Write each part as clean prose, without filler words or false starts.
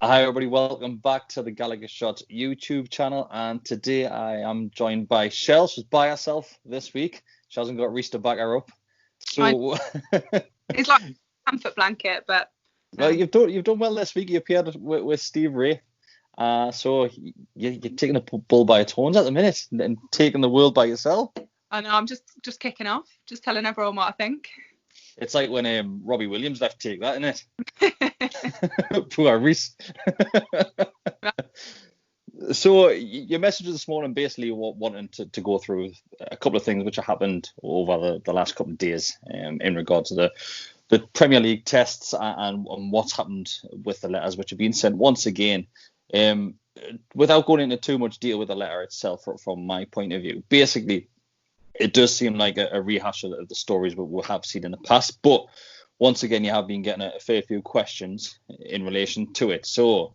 Hi everybody, welcome back to the Gallagher Shots YouTube channel, and today I am joined by Shell. She's by herself this week. She hasn't got Reese to back her up. So it's like a comfort blanket, but well, you've done well this week. You appeared with Steve Ray. So you're taking the bull by its horns at the minute and taking the world by yourself. I know, I'm just kicking off, just telling everyone what I think. It's like when Robbie Williams left Take That, isn't it? Poor Reese. So your message this morning basically wanting to go through a couple of things which have happened over the last couple of days in regard to the Premier League tests and what's happened with the letters which have been sent once again. Without going into too much detail with the letter itself, from my point of view, basically it does seem like a rehash of the stories we have seen in the past. But once again, you have been getting a fair few questions in relation to it. So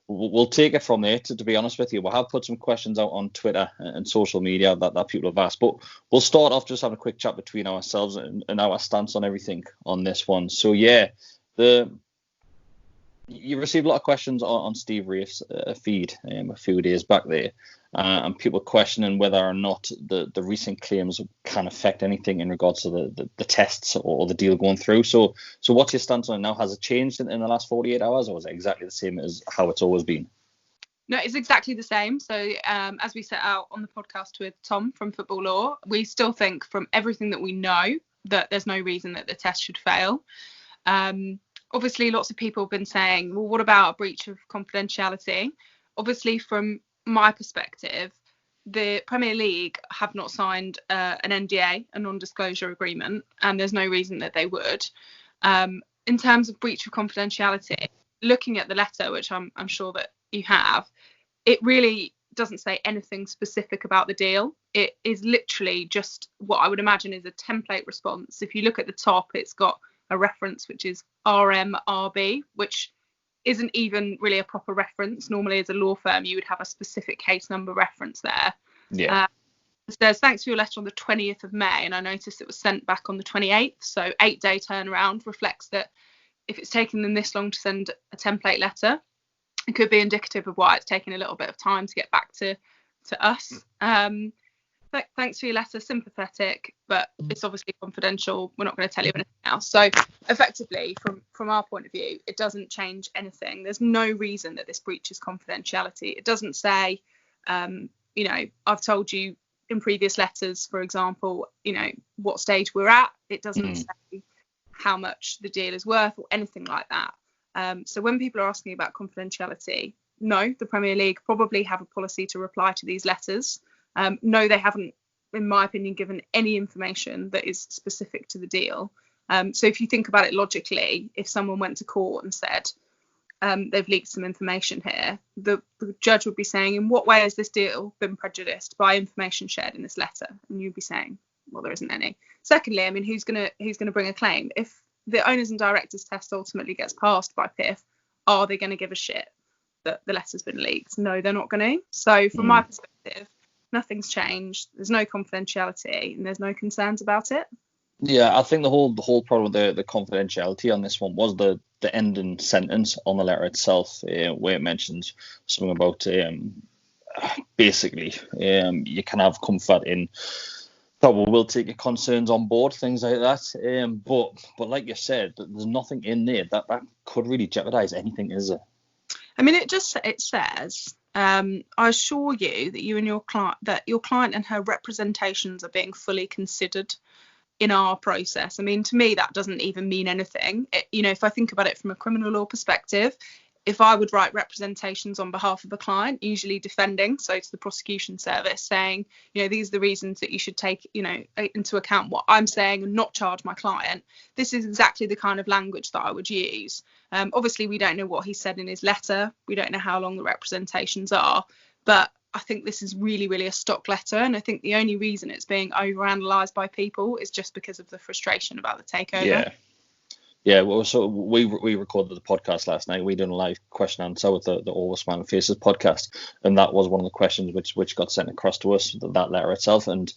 we'll take it from there. To be honest with you, we have put some questions out on Twitter and social media that people have asked. But we'll start off just having a quick chat between ourselves and our stance on everything on this one. So yeah, you received a lot of questions on Steve Ray's feed a few days back there, and people questioning whether or not the recent claims can affect anything in regards to the tests or the deal going through. So what's your stance on it now? Has it changed in the last 48 hours, or is it exactly the same as how it's always been? No, it's exactly the same. So as we set out on the podcast with Tom from Football Law, we still think from everything that we know that there's no reason that the test should fail. Obviously, lots of people have been saying, well, what about a breach of confidentiality? Obviously, from my perspective, the Premier League have not signed an NDA, a non-disclosure agreement, and there's no reason that they would. In terms of breach of confidentiality, looking at the letter, which I'm sure that you have, it really doesn't say anything specific about the deal. It is literally just what I would imagine is a template response. If you look at the top, it's got a reference which is RMRB, which isn't even really a proper reference. Normally, as a law firm, you would have a specific case number reference there. Yeah. It says, thanks for your letter on the 20th of May, and I noticed it was sent back on the 28th. So 8-day turnaround reflects that if it's taken them this long to send a template letter, it could be indicative of why it's taken a little bit of time to get back to us. Thanks for your letter, sympathetic, but it's obviously confidential. We're not going to tell you anything else. So effectively, from our point of view, it doesn't change anything. There's no reason that this breaches confidentiality. It doesn't say, I've told you in previous letters, for example, what stage we're at. It doesn't say how much the deal is worth or anything like that. So when people are asking about confidentiality, no, the Premier League probably have a policy to reply to these letters. No, they haven't, in my opinion, given any information that is specific to the deal. So if you think about it logically, if someone went to court and said they've leaked some information here, the judge would be saying, in what way has this deal been prejudiced by information shared in this letter? And you'd be saying, well, there isn't any. Secondly, I mean, who's gonna bring a claim? If the owners and directors test ultimately gets passed by PIF, are they going to give a shit that the letter's been leaked? No, they're not going to. So from my perspective, nothing's changed. There's no confidentiality and there's no concerns about it. Yeah, I think the whole problem with the confidentiality on this one was the ending sentence on the letter itself, where it mentions something about basically you can have comfort in that we will take your concerns on board, things like that. But like you said, there's nothing in there that could really jeopardize anything, is it? I mean, it says, I assure you that your client and her representations are being fully considered in our process. I mean, to me, that doesn't even mean anything. If I think about it from a criminal law perspective, if I would write representations on behalf of a client, usually defending, so to the prosecution service, saying, these are the reasons that you should take, into account what I'm saying and not charge my client. This is exactly the kind of language that I would use. Obviously, we don't know what he said in his letter. We don't know how long the representations are. But I think this is really, really a stock letter. And I think the only reason it's being overanalyzed by people is just because of the frustration about the takeover. Yeah, well, so we recorded the podcast last night. We did a live question and answer with the Always Smiling Faces podcast, and that was one of the questions which got sent across to us, that letter itself. And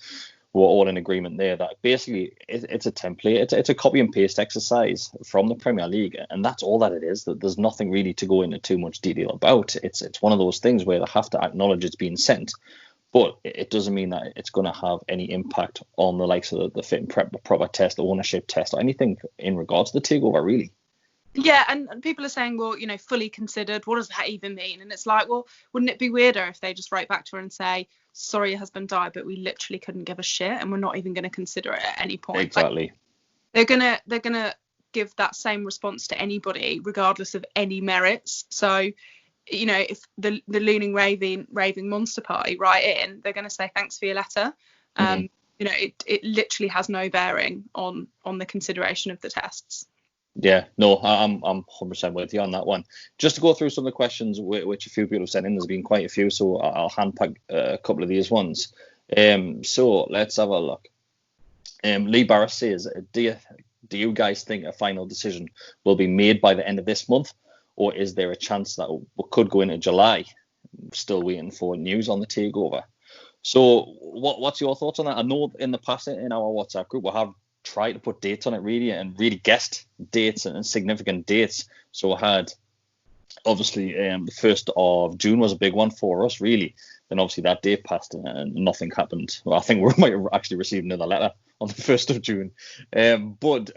we're all in agreement there that basically it's a template. It's a copy and paste exercise from the Premier League, and that's all that it is. That there's nothing really to go into too much detail about. It's one of those things where they have to acknowledge it's being sent, but it doesn't mean that it's going to have any impact on the likes of the fit and proper test, the ownership test, or anything in regards to the takeover, really. Yeah, and people are saying, well, fully considered, what does that even mean? And it's like, well, wouldn't it be weirder if they just write back to her and say, sorry, your husband died, but we literally couldn't give a shit, and we're not even going to consider it at any point. Exactly. Like, they're gonna give that same response to anybody, regardless of any merits. So, if the Looning Raving Monster Party write in, they're going to say thanks for your letter. It literally has no bearing on the consideration of the tests. Yeah, no, I'm 100% with you on that one. Just to go through some of the questions which a few people have sent in, there's been quite a few, so I'll handpick a couple of these ones. So let's have a look. Lee Barris says, do you guys think a final decision will be made by the end of this month, or is there a chance that we could go into July? Still waiting for news on the takeover. So what's your thoughts on that? I know in the past in our WhatsApp group we have tried to put dates on it really guessed dates and significant dates. So we had obviously the 1st of June was a big one for us, really. Then obviously that date passed and nothing happened. Well, I think we might have actually received another letter on the 1st of June. But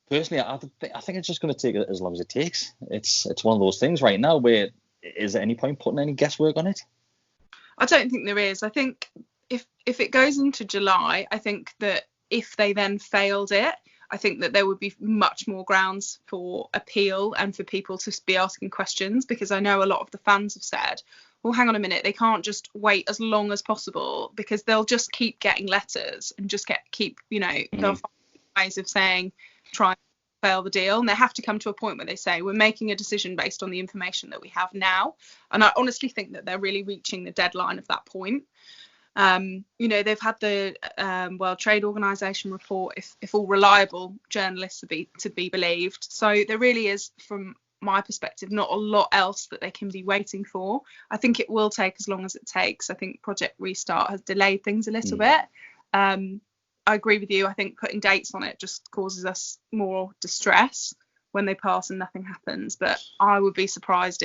personally, I think it's just going to take as long as it takes. It's one of those things right now where is there any point putting any guesswork on it? I don't think there is. I think if it goes into July, I think that if they then failed it, I think that there would be much more grounds for appeal and for people to be asking questions, because I know a lot of the fans have said, well, hang on a minute, they can't just wait as long as possible, because they'll just keep getting letters and just they'll find ways of saying try and fail the deal, and they have to come to a point where they say we're making a decision based on the information that we have now. And I honestly think that they're really reaching the deadline of that point. They've had the World Trade Organization report, if all reliable journalists are to be believed. So there really is, from my perspective, not a lot else that they can be waiting for. I think it will take as long as it takes. I think Project Restart has delayed things a little bit. I agree with you. I think putting dates on it just causes us more distress when they pass and nothing happens. But I would be surprised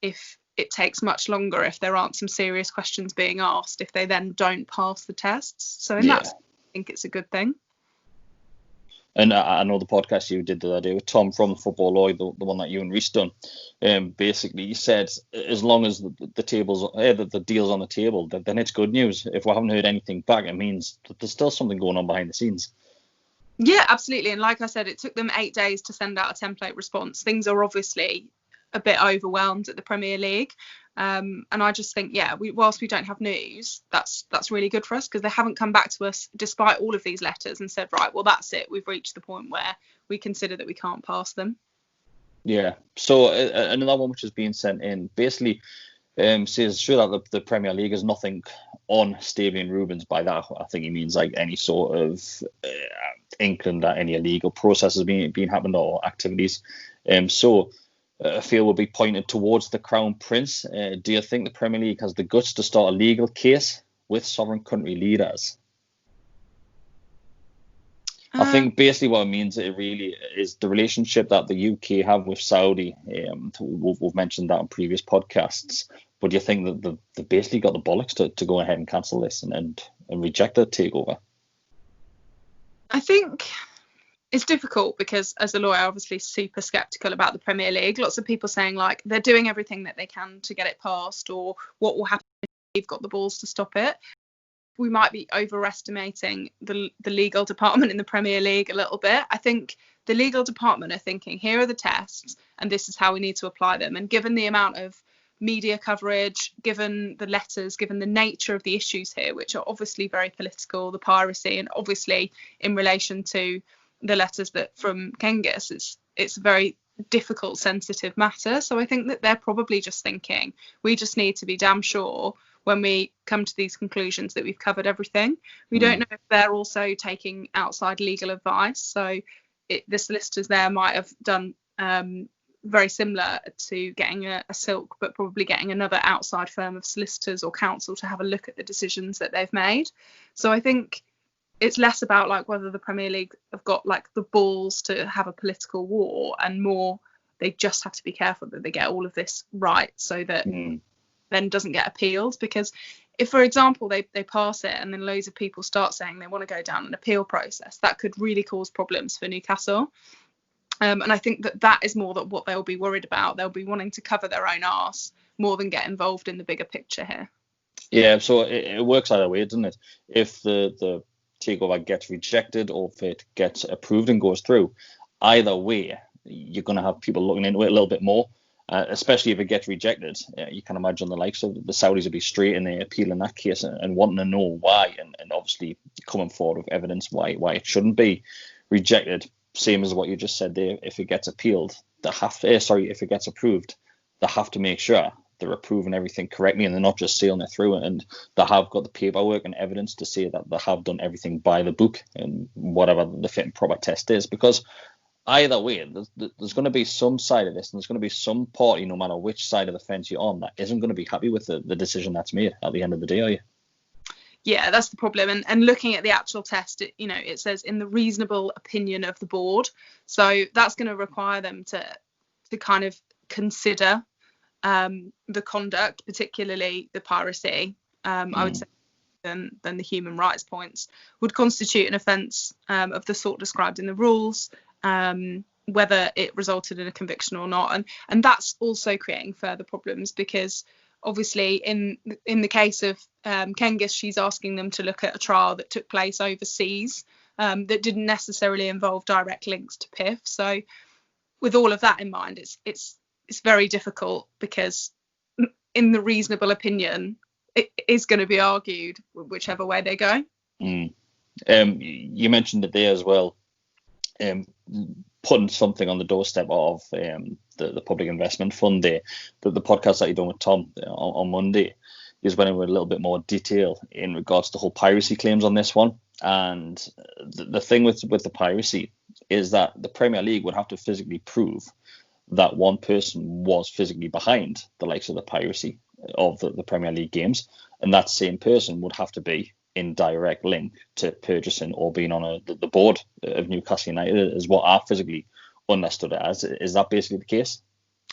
if it takes much longer, if there aren't some serious questions being asked, if they then don't pass the tests. So in that sense, I think it's a good thing. And I know the podcast you did the other day with Tom from the Football Lloyd, the one that you and Reece done, basically he said as long as the deal's on the table, then it's good news. If we haven't heard anything back, it means that there's still something going on behind the scenes. Yeah, absolutely. And like I said, it took them 8 days to send out a template response. Things are obviously a bit overwhelmed at the Premier League, and I just think whilst we don't have news, that's really good for us, because they haven't come back to us despite all of these letters and said, right, well, that's it, we've reached the point where we consider that we can't pass them. So another one which is being sent in basically says sure that the Premier League is nothing on Staveley and Rubens. By that I think he means like any sort of inkling that any illegal processes being happened or activities. So I feel will be pointed towards the Crown Prince. Do you think the Premier League has the guts to start a legal case with sovereign country leaders? I think basically what it means, it really is the relationship that the UK have with Saudi. We've mentioned that on previous podcasts. But do you think that they've basically got the bollocks to go ahead and cancel this and reject the takeover? I think it's difficult because as a lawyer, obviously super skeptical about the Premier League. Lots of people saying like they're doing everything that they can to get it passed, or what will happen if they've got the balls to stop it. We might be overestimating the legal department in the Premier League a little bit. I think the legal department are thinking, here are the tests and this is how we need to apply them. And given the amount of media coverage, given the letters, given the nature of the issues here, which are obviously very political, the piracy, and obviously in relation to the letters that from Cengiz, it's a very difficult, sensitive matter. So I think that they're probably just thinking, we just need to be damn sure when we come to these conclusions that we've covered everything. We don't know if they're also taking outside legal advice. So the solicitors there might have done very similar to getting a silk, but probably getting another outside firm of solicitors or counsel to have a look at the decisions that they've made. So I think it's less about like whether the Premier League have got like the balls to have a political war, and more they just have to be careful that they get all of this right, so that then doesn't get appealed. Because if, for example, they pass it and then loads of people start saying they want to go down an appeal process, that could really cause problems for Newcastle. And I think that is more that what they'll be worried about. They'll be wanting to cover their own arse more than get involved in the bigger picture here. Yeah, so it works either way, doesn't it? If the takeover gets rejected or if it gets approved and goes through, either way, you're going to have people looking into it a little bit more, especially if it gets rejected. You can imagine the likes of the Saudis would be straight in there appealing that case and wanting to know why, and obviously coming forward with evidence why it shouldn't be rejected. Same as what you just said there. If it gets appealed, if it gets approved, they have to make sure they're approving everything correctly and they're not just sealing it through, and they have got the paperwork and evidence to say that they have done everything by the book and whatever the fit and proper test is. Because either way, there's going to be some side of this, and there's going to be some party, no matter which side of the fence you're on, that isn't going to be happy with the decision that's made at the end of the day, are you? Yeah, that's the problem. And looking at the actual test, it says in the reasonable opinion of the board. So that's going to require them to kind of consider the conduct, particularly the piracy, I would say, than the human rights points, would constitute an offence of the sort described in the rules, whether it resulted in a conviction or not. And that's also creating further problems, because obviously in the case of Cengiz, she's asking them to look at a trial that took place overseas, that didn't necessarily involve direct links to PIF. So with all of that in mind, it's very difficult, because in the reasonable opinion, it is going to be argued whichever way they go. You mentioned it there as well, putting something on the doorstep of the Public Investment Fund there. The podcast that you're doing with Tom on Monday is went in with a little bit more detail in regards to the whole piracy claims on this one. And the thing with the piracy is that the Premier League would have to physically prove that one person was physically behind the likes of the piracy of the Premier League games, and that same person would have to be in direct link to purchasing or being on the board of Newcastle United, is what I physically understood it as. Is that basically the case?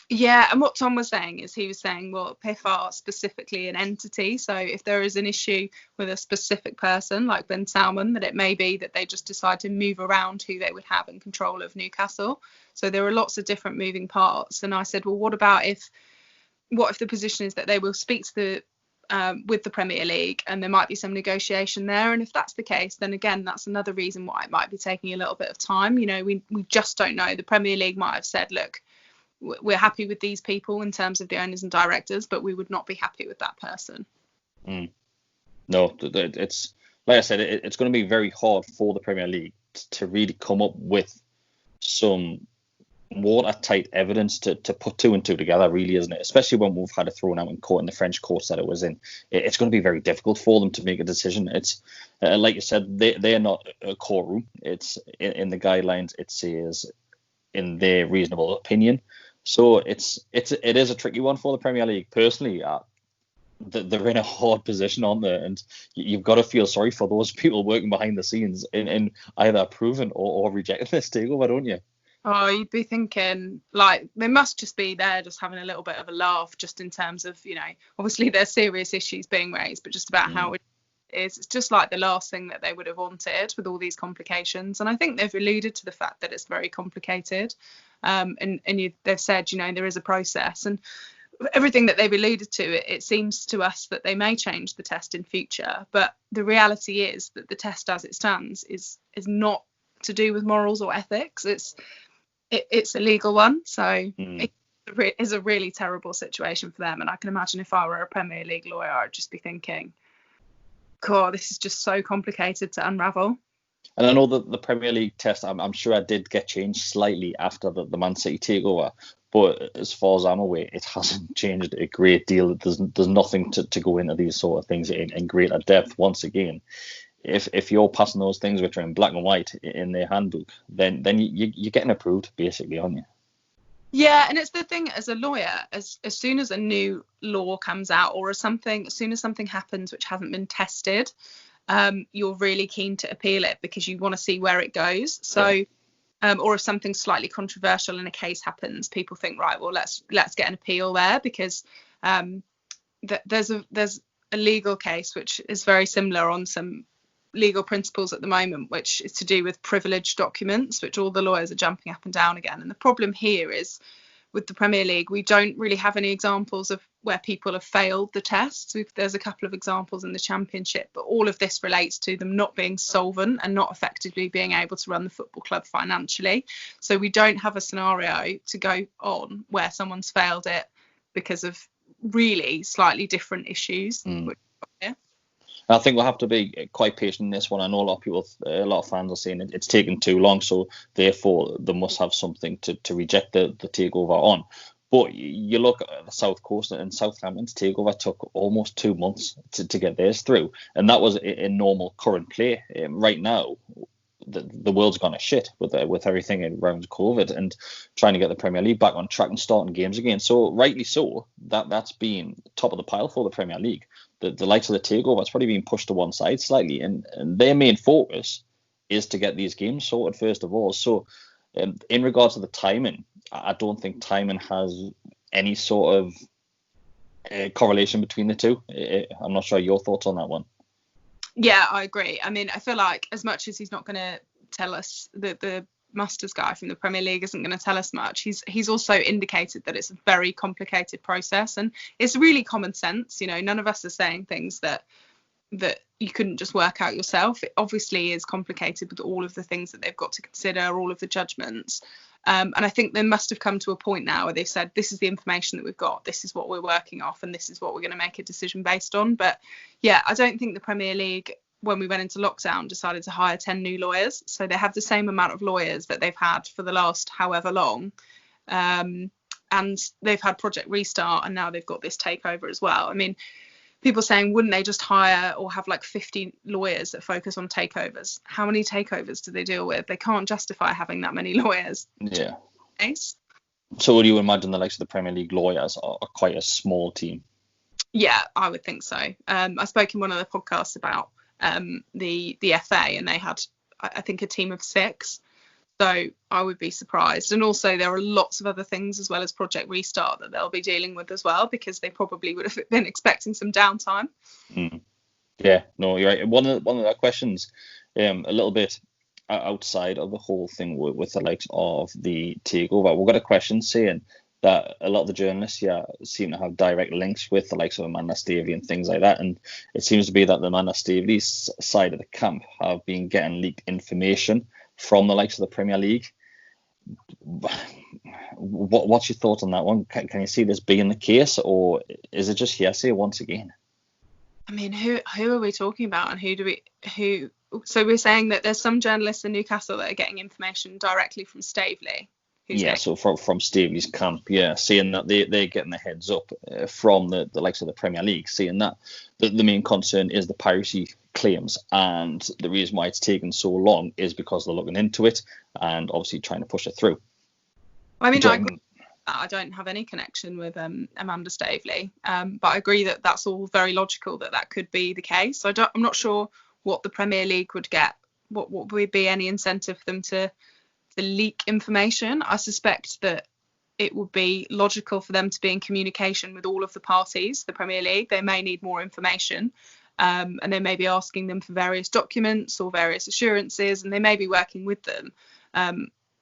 Yeah, and what Tom was saying is, he was saying, well, PIF are specifically an entity, so if there is an issue with a specific person like Ben Salmon, that it may be that they just decide to move around who they would have in control of Newcastle. So there are lots of different moving parts. And I said, well, what if the position is that they will speak to the with the Premier League, and there might be some negotiation there, and if that's the case, then again, that's another reason why it might be taking a little bit of time. We just don't know. The Premier League might have said, look, we're happy with these people in terms of the owners and directors, but we would not be happy with that person. No, it's like I said, it's going to be very hard for the Premier League to really come up with some watertight evidence to put two and two together, really, isn't it? Especially when we've had it thrown out in court, in the French courts that it was in. It's going to be very difficult for them to make a decision. It's like you said, they're not a courtroom. It's in the guidelines, it says in their reasonable opinion. So it is a tricky one for the Premier League. Personally, they're in a hard position, aren't they? And you've got to feel sorry for those people working behind the scenes in either approving or rejecting this takeover, don't you? Oh, you'd be thinking, like, they must just be there just having a little bit of a laugh, just in terms of, obviously there's serious issues being raised, but just about how it is. It's just like the last thing that they would have wanted with all these complications. And I think they've alluded to the fact that it's very complicated. They've said, there is a process. And everything that they've alluded to, it seems to us that they may change the test in future. But the reality is that the test as it stands is not to do with morals or ethics. It's a legal one, so it is a really terrible situation for them. And I can imagine if I were a Premier League lawyer, I'd just be thinking, God, this is just so complicated to unravel. And I know that the Premier League test, I'm sure it did get changed slightly after the Man City takeover, but as far as I'm aware, it hasn't changed a great deal. There's nothing to go into these sort of things in greater depth. Once again, if you're passing those things which are in black and white in their handbook, then you're getting approved, basically, aren't you? Yeah, and it's the thing as a lawyer, as soon as a new law comes out, or as soon as something happens which hasn't been tested, you're really keen to appeal it because you want to see where it goes. So, or if something slightly controversial in a case happens, people think, right, well, let's get an appeal there, because there's a legal case which is very similar on some legal principles at the moment, which is to do with privileged documents, which all the lawyers are jumping up and down again. And the problem here is, with the Premier League, we don't really have any examples of where people have failed the tests. There's a couple of examples in the Championship, but all of this relates to them not being solvent and not effectively being able to run the football club financially. So we don't have a scenario to go on where someone's failed it because of really slightly different issues. I think we'll have to be quite patient in this one. I know a lot of fans are saying it's taken too long, so therefore they must have something to reject the takeover on. But you look at the South Coast, and Southampton's takeover took almost 2 months to get theirs through, and that was in normal current play. Right now, the world's gone to shit with everything around COVID and trying to get the Premier League back on track and starting games again. So rightly so, that's been top of the pile for the Premier League. The likes of the takeover, it's probably been pushed to one side slightly, and their main focus is to get these games sorted first of all. So in regards to the timing, I don't think timing has any sort of correlation between the two. I'm not sure your thoughts on that one. Yeah, I agree. I mean, I feel like as much as he's not going to tell us, the Musters guy from the Premier League isn't going to tell us much, he's also indicated that it's a very complicated process, and it's really common sense. You know, none of us are saying things that you couldn't just work out yourself. It obviously is complicated with all of the things that they've got to consider, all of the judgments. And I think they must have come to a point now where they've said, this is the information that we've got, this is what we're working off, and this is what we're going to make a decision based on. But yeah, I don't think the Premier League, when we went into lockdown, decided to hire 10 new lawyers. So they have the same amount of lawyers that they've had for the last however long. And they've had Project Restart, and now they've got this takeover as well. I mean, people saying, wouldn't they just hire or have like 50 lawyers that focus on takeovers? How many takeovers do they deal with? They can't justify having that many lawyers. Yeah. Ace? So would you imagine the likes of the Premier League lawyers are quite a small team? Yeah, I would think so. I spoke in one of the podcasts about the FA, and they had, I think, a team of 6. So I would be surprised. And also there are lots of other things as well as Project Restart that they'll be dealing with as well, because they probably would have been expecting some downtime. Yeah, no, you're right. One of the questions, a little bit outside of the whole thing with the likes of the takeover, we've got a question saying that a lot of the journalists here seem to have direct links with the likes of Amanda Staveley and things like that. And it seems to be that the Amanda Staveley's side of the camp have been getting leaked information from the likes of the Premier League. What's your thoughts on that one? Can you see this being the case, or is it just hearsay once again? I mean, who are we talking about, and who? So we're saying that there's some journalists in Newcastle that are getting information directly from Staveley. So from Staveley's camp, seeing that they're getting the heads up from the likes of the Premier League, seeing that the main concern is the piracy claims, and the reason why it's taken so long is because they're looking into it and obviously trying to push it through. I mean, I don't have any connection with Amanda Staveley, but I agree that that's all very logical that could be the case. I'm not sure what the Premier League would get. What would be any incentive for them to leak information? I suspect that it would be logical for them to be in communication with all of the parties. The Premier League, they may need more information, and they may be asking them for various documents or various assurances, and they may be working with them.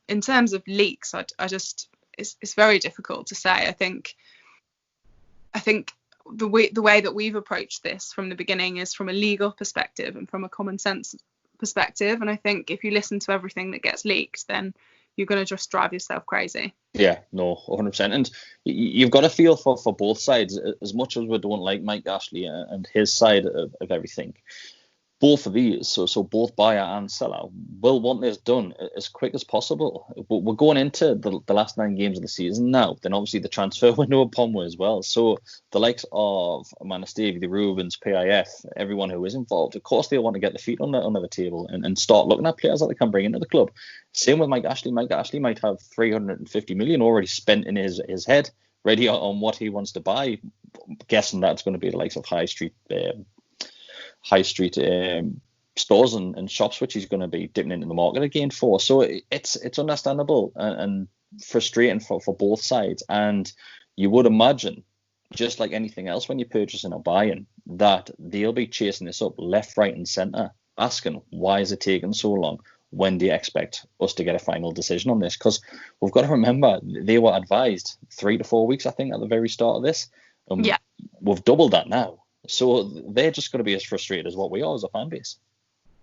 In terms of leaks, I just it's very difficult to say. I think the way that we've approached this from the beginning is from a legal perspective and from a common sense perspective, and I think if you listen to everything that gets leaked, then you're going to just drive yourself crazy. Yeah, no, 100%. And you've got to feel for both sides. As much as we don't like Mike Ashley and his side of everything, both of these, so both buyer and seller, will want this done as quick as possible. But we're going into the last 9 games of the season now. Then obviously the transfer window upon us as well. So the likes of Manastevy, the Rubens, PIF, everyone who is involved, of course they want to get the feet under the table and start looking at players that they can bring into the club. Same with Mike Ashley. Mike Ashley might have 350 million already spent in his head, ready on what he wants to buy. Guessing that's going to be the likes of high street stores and shops, which he's going to be dipping into the market again for. So it's understandable and frustrating for both sides. And you would imagine, just like anything else when you're purchasing or buying, that they'll be chasing this up left, right and centre, asking, why is it taking so long? When do you expect us to get a final decision on this? Because we've got to remember, they were advised 3 to 4 weeks, I think, at the very start of this. Yeah. We've doubled that now. So they're just going to be as frustrated as what we are as a fan base.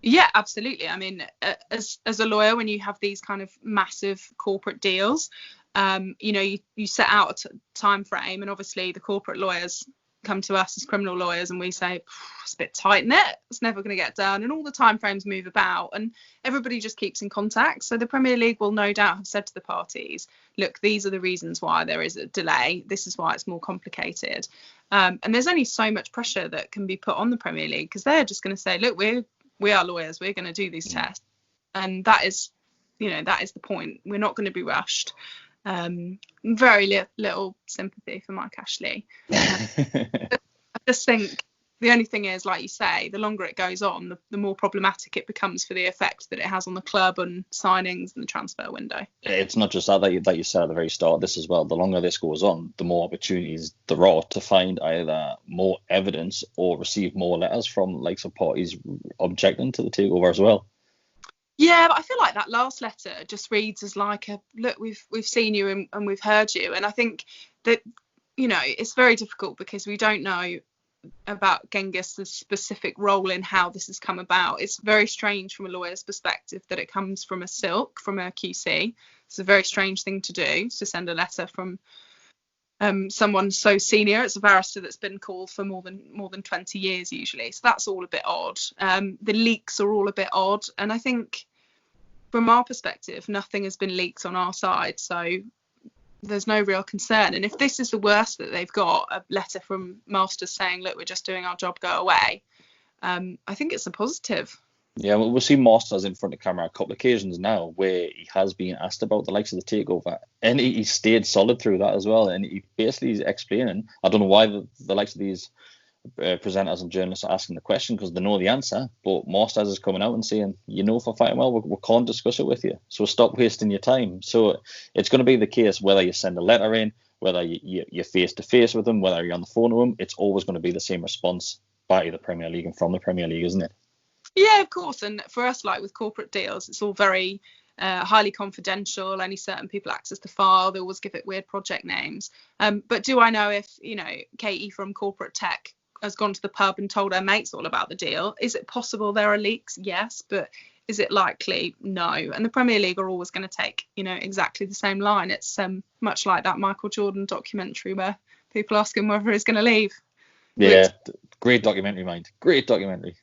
Yeah, absolutely. I mean, as a lawyer, when you have these kind of massive corporate deals, you set out a time frame, and obviously the corporate lawyers come to us as criminal lawyers and we say it's a bit tight in it, it's never going to get done, and all the time frames move about and everybody just keeps in contact. So the Premier League will no doubt have said to the parties, look, these are the reasons why there is a delay, this is why it's more complicated, and there's only so much pressure that can be put on the Premier League, because they're just going to say, look, we are lawyers, we're going to do these tests, and that is the point. We're not going to be rushed. Very little sympathy for Mike Ashley. I just think the only thing is, like you say, the longer it goes on, the more problematic it becomes for the effect that it has on the club and signings and the transfer window. It's not just that you said at the very start of this as well. The longer this goes on, the more opportunities there are to find either more evidence or receive more letters from likes of parties objecting to the takeover as well. Yeah, but I feel like that last letter just reads as like a, look, we've seen you and we've heard you. And I think that, it's very difficult because we don't know about Gengis' specific role in how this has come about. It's very strange from a lawyer's perspective that it comes from a silk, from a QC. It's a very strange thing to do, to send a letter from someone so senior. It's a barrister that's been called for more than 20 years usually. So that's all a bit odd. The leaks are all a bit odd. And I think from our perspective, nothing has been leaked on our side. So there's no real concern. And if this is the worst that they've got, a letter from Masters saying, look, we're just doing our job, go away, I think it's a positive. Yeah, well, we've seen Masters in front of camera a couple of occasions now where he has been asked about the likes of the takeover, and he stayed solid through that as well. And he basically is explaining, I don't know why the likes of these presenters and journalists are asking the question, because they know the answer, but Masters is coming out and saying, for fighting well, we can't discuss it with you, so stop wasting your time. So it's going to be the case whether you send a letter in, whether you're face to face with them, whether you're on the phone to them, it's always going to be the same response by the Premier League and from the Premier League, isn't it? Yeah, of course. And for us, like with corporate deals, it's all very highly confidential. Only certain people access the file. They always give it weird project names. But do I know if, Katie from corporate tech has gone to the pub and told her mates all about the deal? Is it possible there are leaks? Yes. But is it likely? No. And the Premier League are always going to take, exactly the same line. It's much like that Michael Jordan documentary where people ask him whether he's going to leave. Yeah, great documentary, mind. Great documentary.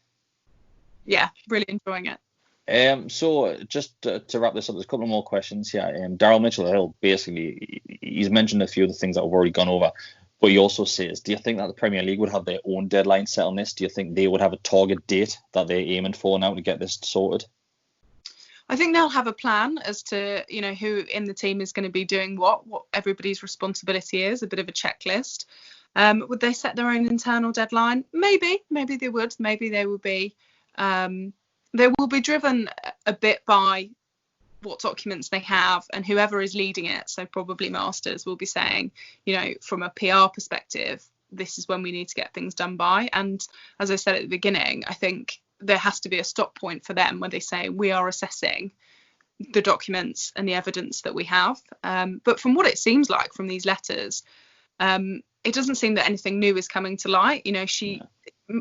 Yeah, really enjoying it. So just to wrap this up, there's a couple of more questions here. Daryl Mitchell-Hill, basically, he's mentioned a few of the things that we've already gone over, but he also says, do you think that the Premier League would have their own deadline set on this? Do you think they would have a target date that they're aiming for now to get this sorted? I think they'll have a plan as to, who in the team is going to be doing what everybody's responsibility is, a bit of a checklist. Would they set their own internal deadline? Maybe they would. Maybe they will be driven a bit by what documents they have and whoever is leading it. So probably Masters will be saying, from a PR perspective, this is when we need to get things done by. And as I said at the beginning, I think there has to be a stop point for them when they say we are assessing the documents and the evidence that we have. But from what it seems like from these letters, it doesn't seem that anything new is coming to light.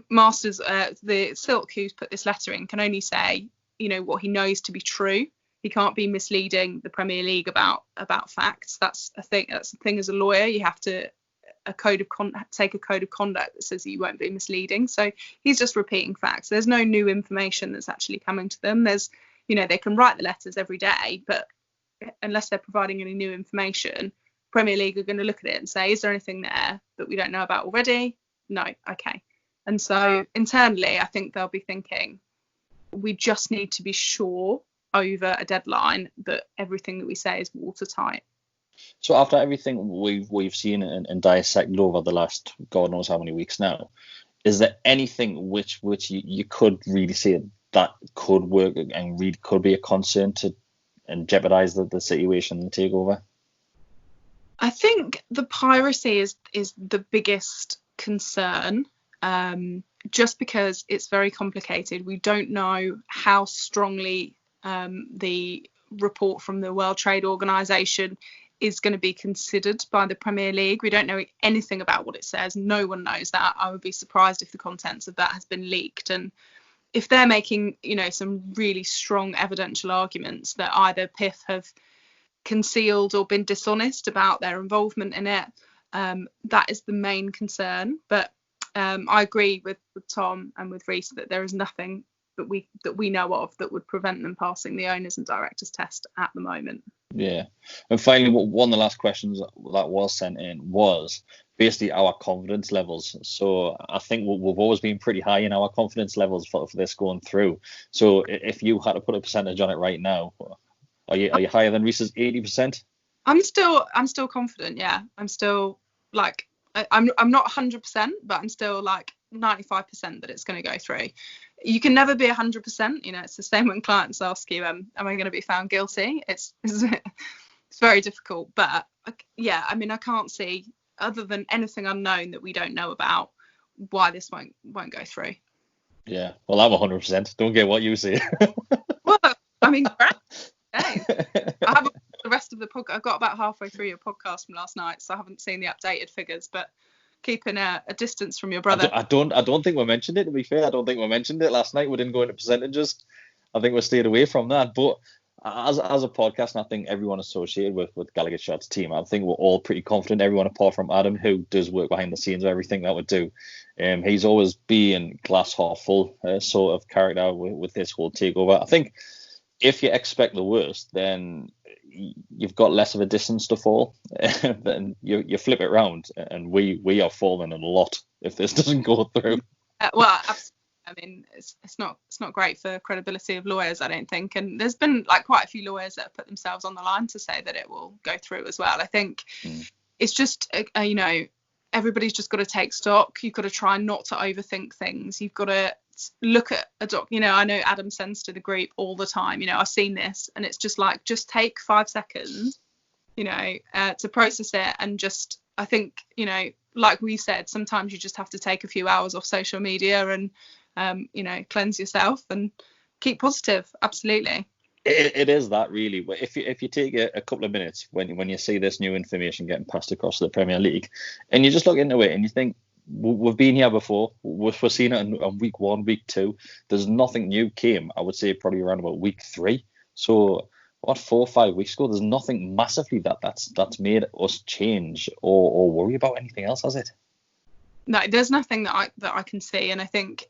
Masters, the Silk who's put this letter in, can only say, what he knows to be true. He can't be misleading the Premier League about facts. That's a thing. That's a thing as a lawyer. You have to take a code of conduct that says you won't be misleading. So he's just repeating facts. There's no new information that's actually coming to them. There's, they can write the letters every day, but unless they're providing any new information, Premier League are going to look at it and say, is there anything there that we don't know about already? No. Okay. And so internally, I think they'll be thinking, we just need to be sure over a deadline that everything that we say is watertight. So after everything we've seen and dissected over the last God knows how many weeks now, is there anything which you could really see that could work and really could be a concern to and jeopardize the situation and the takeover? I think the piracy is the biggest concern, just because it's very complicated. We don't know how strongly the report from the World Trade Organization is going to be considered by the Premier League. We don't know anything about what it says. No one knows that. I would be surprised if the contents of that has been leaked. And if they're making, some really strong evidential arguments that either PIF have concealed or been dishonest about their involvement in it, that is the main concern. But I agree with Tom and with Reece that there is nothing that we know of that would prevent them passing the owners and directors test at the moment. Yeah. And finally, one of the last questions that was sent in was basically our confidence levels. So I think we've always been pretty high in our confidence levels for this going through. So if you had to put a percentage on it right now, are you higher than Reece's 80%? I'm still confident. Yeah, I'm still like I'm not 100%, but I'm still like 95% that it's going to go through. You can never be 100%. It's the same when clients ask you, am I going to be found guilty? It's very difficult. But yeah, I mean, I can't see, other than anything unknown that we don't know about, why this won't go through. Yeah, well, I'm 100%. Don't get what you see. Well, I mean, hey, I haven't the rest of the podcast. I got about halfway through your podcast from last night, so I haven't seen the updated figures, but keeping a distance from your brother. I don't think we mentioned it, to be fair. I don't think we mentioned it last night. We didn't go into percentages. I think we stayed away from that. But as a podcast, and I think everyone associated with Gallagher Shots team, I think we're all pretty confident, everyone apart from Adam, who does work behind the scenes of everything that we do. He's always been glass half full sort of character with this whole takeover. I think if you expect the worst, then you've got less of a distance to fall. Then you flip it around, and we are falling a lot if this doesn't go through. Well, absolutely. I mean, it's not great for credibility of lawyers, I don't think. And there's been like quite a few lawyers that have put themselves on the line to say that it will go through as well. I think it's just everybody's just got to take stock. You've got to try not to overthink things. You've got to look at a doc. I know Adam sends to the group all the time, I've seen this, and it's just like, just take 5 seconds to process it. And just, I think, like we said, sometimes you just have to take a few hours off social media and cleanse yourself and keep positive. Absolutely. It is that, really. If you take a couple of minutes when you see this new information getting passed across to the Premier League, and you just look into it and you think, we've been here before. We've seen it in week 1, week 2. There's nothing new came, I would say, probably around about week 3. So, 4 or 5 weeks ago, there's nothing massively that's made us change or worry about anything else, has it? No, there's nothing that I can see. And I think,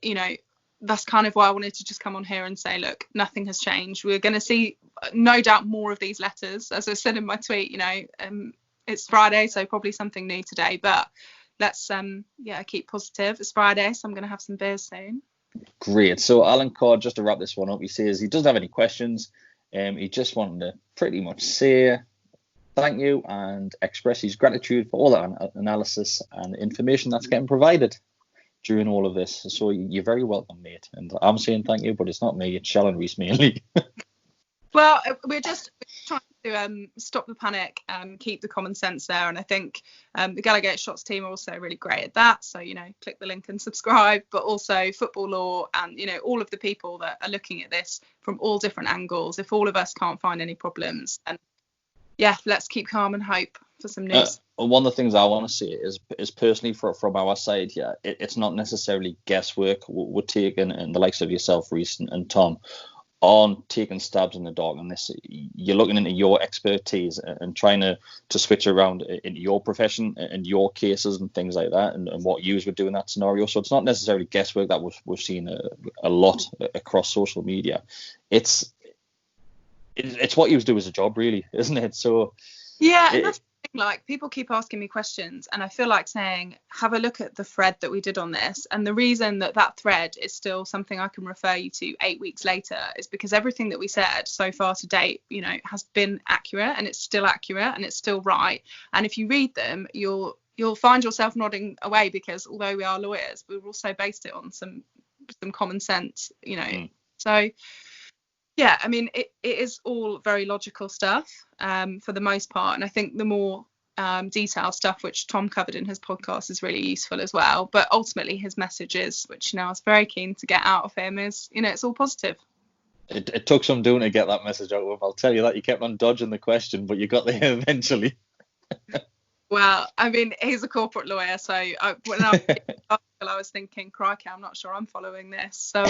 that's kind of why I wanted to just come on here and say, look, nothing has changed. We're going to see, no doubt, more of these letters. As I said in my tweet, it's Friday, so probably something new today. But let's keep positive. It's Friday, so I'm going to have some beers soon. Great. So Alan Cord, just to wrap this one up, he says he doesn't have any questions. He just wanted to pretty much say thank you and express his gratitude for all that analysis and information that's getting provided during all of this. So you're very welcome, mate. And I'm saying thank you, but it's not me, it's Shell and Reece mainly. Well, we're just trying to stop the panic and keep the common sense there. And I think the Gallagher Shots team are also really great at that. So, click the link and subscribe, but also Football Law and, all of the people that are looking at this from all different angles. If all of us can't find any problems, and let's keep calm and hope for some news. One of the things I want to say is personally from our side here, it's not necessarily guesswork we're taking, and the likes of yourself, Reece and Tom, aren't taking stabs in the dark on this. You're looking into your expertise and trying to switch around into your profession and your cases and things like that, and what you would do in that scenario. So it's not necessarily guesswork that we've seen a lot across social media. It's what you do as a job, really, isn't it? So yeah, and that's the thing, like, people keep asking me questions, and I feel like saying, have a look at the thread that we did on this. And the reason that thread is still something I can refer you to 8 weeks later is because everything that we said so far to date, you know, has been accurate, and it's still accurate, and it's still right. And if you read them, you'll find yourself nodding away, because although we are lawyers, we've also based it on some common sense, you know. So yeah, I mean, it is all very logical stuff for the most part. And I think the more detailed stuff, which Tom covered in his podcast, is really useful as well. But ultimately, his messages, which, you know, I was very keen to get out of him, is, you know, it's all positive. It took some doing to get that message out of. I'll tell you that. You kept on dodging the question, but you got there eventually. Well, I mean, he's a corporate lawyer, so when I was thinking, crikey, I'm not sure I'm following this. So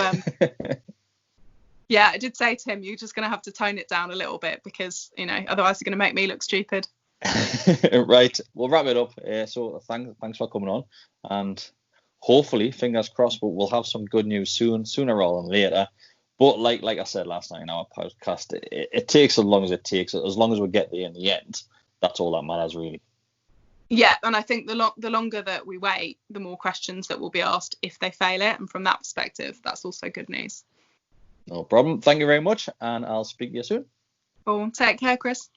yeah, I did say to him, you're just going to have to tone it down a little bit, because, you know, otherwise you're going to make me look stupid. Right, we'll wrap it up. So thanks for coming on, and hopefully, fingers crossed, we'll have some good news sooner rather than later. But like I said last night in our podcast, it takes as long as it takes. As long as we get there in the end, that's all that matters, really. Yeah, and I think the longer that we wait, the more questions that will be asked if they fail it, and from that perspective, that's also good news. No problem. Thank you very much, and I'll speak to you soon. Cool. Take care, Kris.